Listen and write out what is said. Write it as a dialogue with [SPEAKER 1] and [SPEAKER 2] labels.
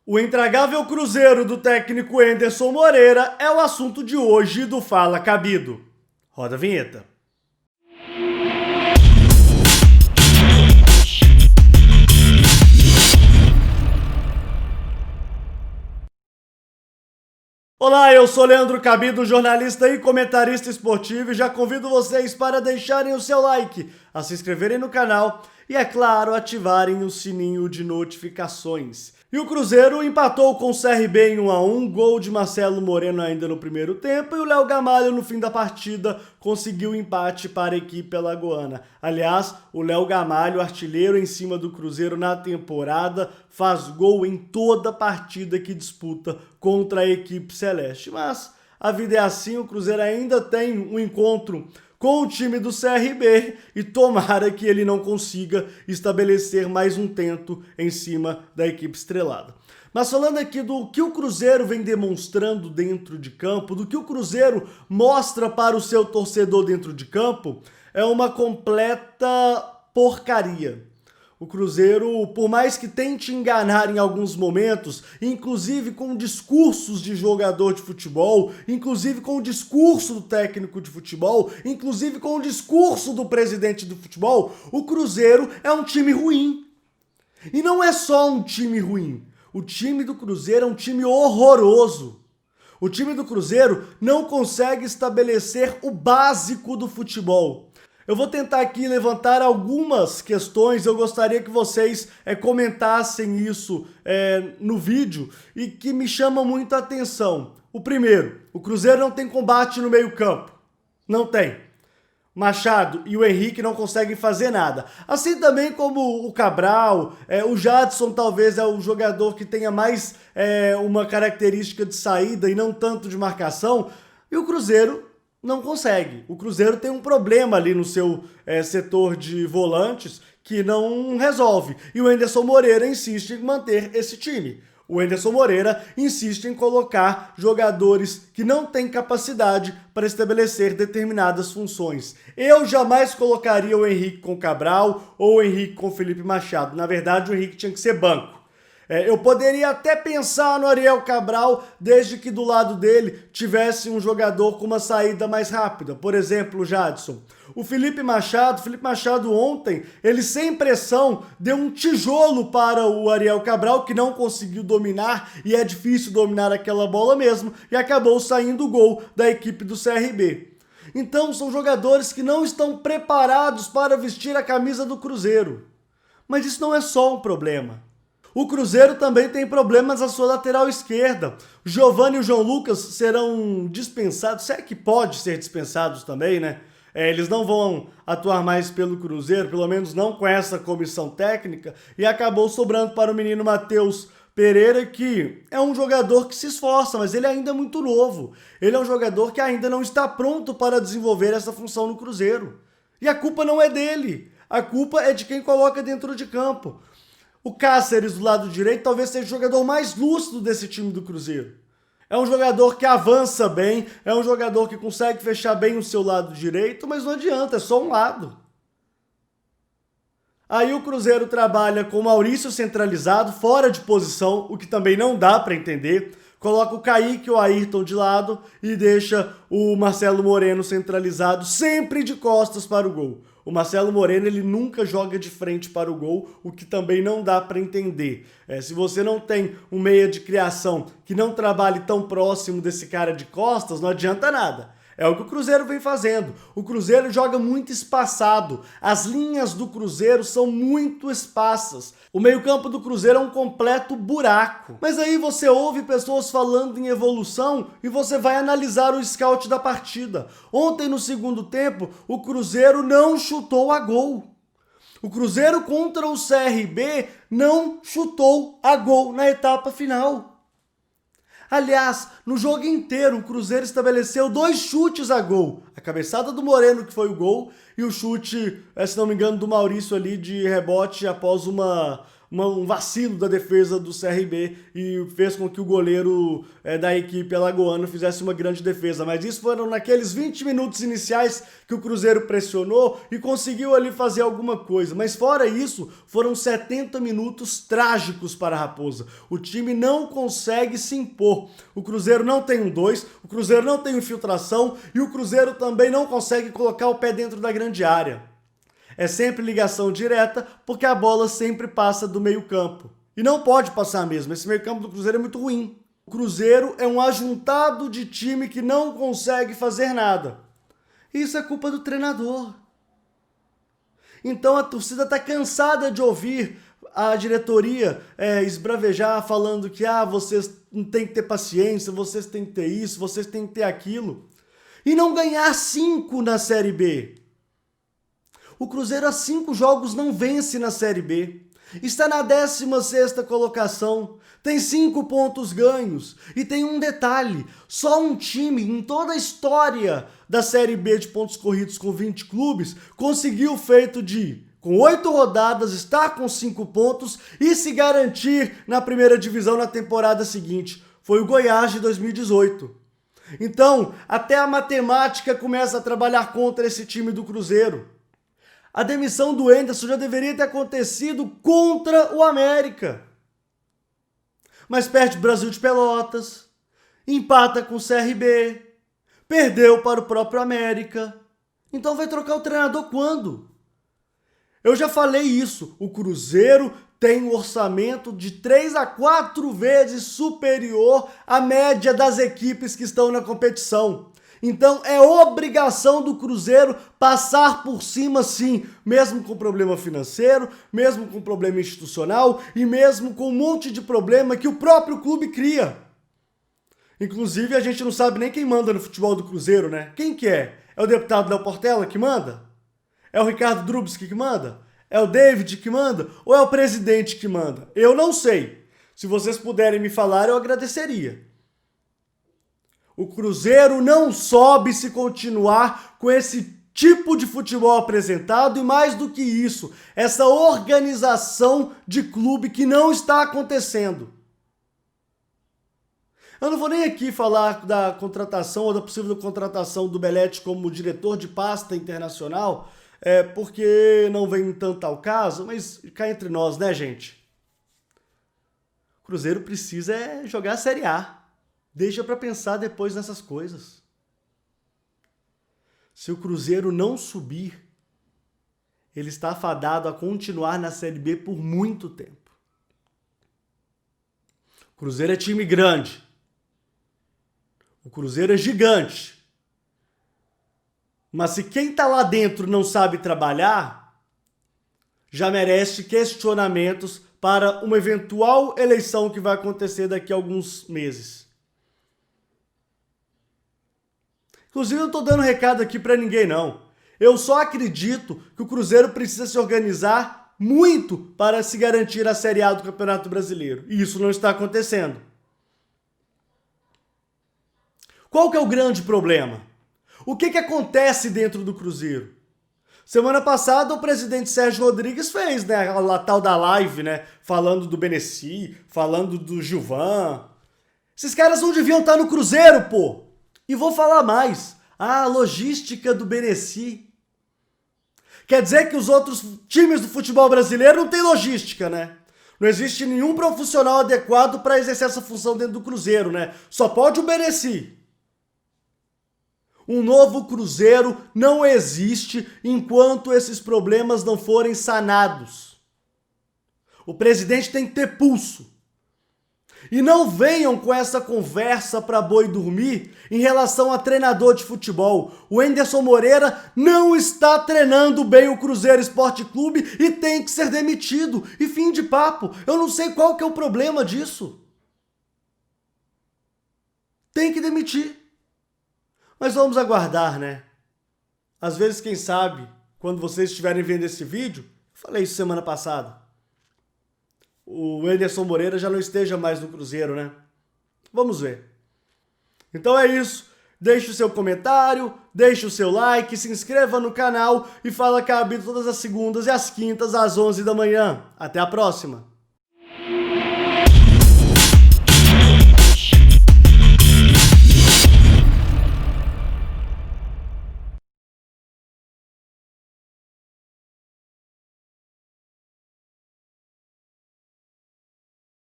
[SPEAKER 1] O intragável Cruzeiro do técnico Anderson Moreira é o assunto de hoje do Fala Cabido. Roda a vinheta. Olá, eu sou Leandro Cabido, jornalista e comentarista esportivo, e já convido vocês para deixarem o seu like, a se inscreverem no canal e, é claro, ativarem o sininho de notificações. E o Cruzeiro empatou com o CRB em 1-1, gol de Marcelo Moreno ainda no primeiro tempo, e o Léo Gamalho no fim da partida conseguiu empate para a equipe alagoana. Aliás, o Léo Gamalho, artilheiro em cima do Cruzeiro na temporada, faz gol em toda partida que disputa contra a equipe celeste. Mas a vida é assim, o Cruzeiro ainda tem um encontro com o time do CRB e tomara que ele não consiga estabelecer mais um tento em cima da equipe estrelada. Mas falando aqui do que o Cruzeiro vem demonstrando dentro de campo, do que o Cruzeiro mostra para o seu torcedor dentro de campo, é uma completa porcaria. O Cruzeiro, por mais que tente enganar em alguns momentos, inclusive com discursos de jogador de futebol, inclusive com o discurso do técnico de futebol, inclusive com o discurso do presidente do futebol, o Cruzeiro é um time ruim. E não é só um time ruim. O time do Cruzeiro é um time horroroso. O time do Cruzeiro não consegue estabelecer o básico do futebol. Eu vou tentar aqui levantar algumas questões, eu gostaria que vocês comentassem isso no vídeo e que me chamam muito a atenção. O primeiro, o Cruzeiro não tem combate no meio-campo. Não tem. Machado e o Henrique não conseguem fazer nada. Assim também como o Cabral, o Jadson talvez é o jogador que tenha mais uma característica de saída e não tanto de marcação, e o Cruzeiro não consegue. O Cruzeiro tem um problema ali no seu setor de volantes que não resolve. E o Anderson Moreira insiste em manter esse time. O Anderson Moreira insiste em colocar jogadores que não têm capacidade para estabelecer determinadas funções. Eu jamais colocaria o Henrique com Cabral ou o Henrique com Felipe Machado. Na verdade, o Henrique tinha que ser banco. Eu poderia até pensar no Ariel Cabral, desde que do lado dele tivesse um jogador com uma saída mais rápida, por exemplo, o Jadson. O Felipe Machado ontem, ele sem pressão, deu um tijolo para o Ariel Cabral, que não conseguiu dominar, e é difícil dominar aquela bola mesmo, e acabou saindo o gol da equipe do CRB. Então são jogadores que não estão preparados para vestir a camisa do Cruzeiro. Mas isso não é só um problema. O Cruzeiro também tem problemas à sua lateral esquerda. O Giovani e o João Lucas serão dispensados, se é que pode ser dispensados também, né? Eles não vão atuar mais pelo Cruzeiro, pelo menos não com essa comissão técnica, e acabou sobrando para o menino Matheus Pereira, que é um jogador que se esforça, mas ele ainda é muito novo. Ele é um jogador que ainda não está pronto para desenvolver essa função no Cruzeiro. E a culpa não é dele, a culpa é de quem coloca dentro de campo. O Cáceres do lado direito talvez seja o jogador mais lúcido desse time do Cruzeiro. É um jogador que avança bem, é um jogador que consegue fechar bem o seu lado direito, mas não adianta, é só um lado. Aí o Cruzeiro trabalha com o Maurício centralizado, fora de posição, o que também não dá para entender. Coloca o Kaique e o Ayrton de lado e deixa o Marcelo Moreno centralizado, sempre de costas para o gol. O Marcelo Moreno, ele nunca joga de frente para o gol, o que também não dá para entender. Se você não tem um meia de criação que não trabalhe tão próximo desse cara de costas, não adianta nada. É o que o Cruzeiro vem fazendo. O Cruzeiro joga muito espaçado. As linhas do Cruzeiro são muito esparsas. O meio-campo do Cruzeiro é um completo buraco. Mas aí você ouve pessoas falando em evolução e você vai analisar o scout da partida. Ontem, no segundo tempo, o Cruzeiro não chutou a gol. O Cruzeiro contra o CRB não chutou a gol na etapa final. Aliás, no jogo inteiro, o Cruzeiro estabeleceu 2 chutes a gol. A cabeçada do Moreno, que foi o gol, e o chute, se não me engano, do Maurício ali de rebote após uma um vacilo da defesa do CRB e fez com que o goleiro da equipe alagoana fizesse uma grande defesa. Mas isso foram naqueles 20 minutos iniciais que o Cruzeiro pressionou e conseguiu ali fazer alguma coisa. Mas fora isso, foram 70 minutos trágicos para a Raposa. O time não consegue se impor. O Cruzeiro não tem um 2, o Cruzeiro não tem infiltração e o Cruzeiro também não consegue colocar o pé dentro da grande área. É sempre ligação direta, porque a bola sempre passa do meio-campo. E não pode passar mesmo, esse meio-campo do Cruzeiro é muito ruim. O Cruzeiro é um ajuntado de time que não consegue fazer nada. Isso é culpa do treinador. Então a torcida está cansada de ouvir a diretoria esbravejar falando que vocês não têm que ter paciência, vocês têm que ter isso, vocês têm que ter aquilo. E não ganhar 5 na Série B. O Cruzeiro há 5 jogos não vence na Série B. Está na 16ª colocação. Tem 5 pontos ganhos. E tem um detalhe. Só um time em toda a história da Série B de pontos corridos com 20 clubes conseguiu o feito de, com 8 rodadas, estar com 5 pontos e se garantir na primeira divisão na temporada seguinte. Foi o Goiás de 2018. Então, até a matemática começa a trabalhar contra esse time do Cruzeiro. A demissão do Henderson já deveria ter acontecido contra o América. Mas perde o Brasil de Pelotas, empata com o CRB, perdeu para o próprio América. Então vai trocar o treinador quando? Eu já falei isso, o Cruzeiro tem um orçamento de 3 a 4 vezes superior à média das equipes que estão na competição. Então é obrigação do Cruzeiro passar por cima sim, mesmo com problema financeiro, mesmo com problema institucional e mesmo com um monte de problema que o próprio clube cria. Inclusive a gente não sabe nem quem manda no futebol do Cruzeiro, né? Quem que é? É o deputado Léo Portela que manda? É o Ricardo Drubski que manda? É o David que manda? Ou é o presidente que manda? Eu não sei. Se vocês puderem me falar, eu agradeceria. O Cruzeiro não sobe se continuar com esse tipo de futebol apresentado e mais do que isso, essa organização de clube que não está acontecendo. Eu não vou nem aqui falar da contratação ou da possível contratação do Belletti como diretor de pasta internacional, porque não vem tanto ao caso, mas cá entre nós, né, gente? O Cruzeiro precisa jogar a Série A. Deixa para pensar depois nessas coisas. Se o Cruzeiro não subir, ele está fadado a continuar na Série B por muito tempo. O Cruzeiro é time grande. O Cruzeiro é gigante. Mas se quem está lá dentro não sabe trabalhar, já merece questionamentos para uma eventual eleição que vai acontecer daqui a alguns meses. Inclusive, eu não tô dando recado aqui pra ninguém, não. Eu só acredito que o Cruzeiro precisa se organizar muito para se garantir a Série A do Campeonato Brasileiro. E isso não está acontecendo. Qual que é o grande problema? O que acontece dentro do Cruzeiro? Semana passada, o presidente Sérgio Rodrigues fez, né, a tal da live, né, falando do Benessi, falando do Gilvan. Esses caras não deviam estar no Cruzeiro, pô! E vou falar mais. A logística do Benessi. Quer dizer que os outros times do futebol brasileiro não têm logística, né? Não existe nenhum profissional adequado para exercer essa função dentro do Cruzeiro, né? Só pode o Benessi. Um novo Cruzeiro não existe enquanto esses problemas não forem sanados. O presidente tem que ter pulso. E não venham com essa conversa para boi dormir em relação a treinador de futebol. O Henderson Moreira não está treinando bem o Cruzeiro Esporte Clube e tem que ser demitido. E fim de papo. Eu não sei qual que é o problema disso. Tem que demitir. Mas vamos aguardar, né? Às vezes, quem sabe, quando vocês estiverem vendo esse vídeo, falei isso semana passada, o Henderson Moreira já não esteja mais no Cruzeiro, né? Vamos ver. Então é isso. Deixe o seu comentário, deixe o seu like, se inscreva no canal e Fala Cabido todas as segundas e as quintas às 11 da manhã. Até a próxima!